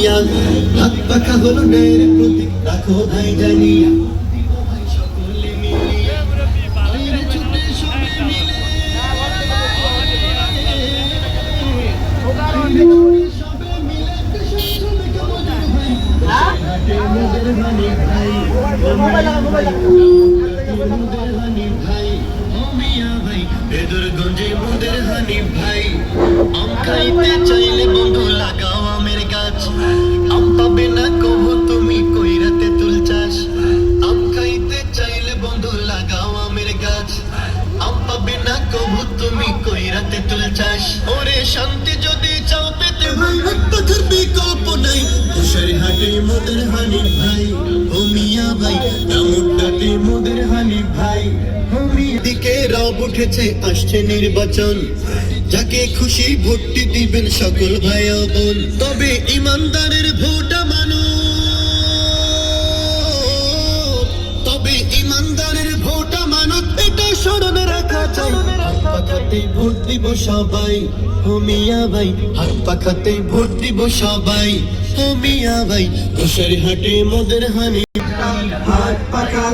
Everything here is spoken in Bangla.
মিয়া হাত পাখা হলো ন্যায়ের প্রতীক রাখো ভাই জানিয়া গঞ্জে মোদের হানি ভাই আম খাইতে চাইলে বন্ধু লাগাও আমের গাছ আম পাবে না কবু তুমি কইরাতে তুল চাষ আম খাইতে চাইলে বন্ধু লাগাও আমের গাছ আম পাবে না কবু তুমি কইরাতে তুল চাষ ওরে শান্তি যদি চাও পেতে ভাই পাখির বিকল্প নাই তুষার হাটে মোদের হানি ভাই ও মিয়া ভাই দামুড্ডাতে মোদের হানি ভাই দিকে রব উঠেছে আসছে নির্বাচন যাকে খুশি ভোটটি দিবেন সকল ভাই বোন তবে ইমানদারের ভোটা মানো তবে ইমানদারের ভোটা মানো এটা স্মরণে রাখা চাই হাত পাখাতে ভোট দিব সবাই ও মিয়া ভাই হাত পাখাতে ভোট দিব সবাই ও মিয়া ভাই তুষার হাটে মোদের হানি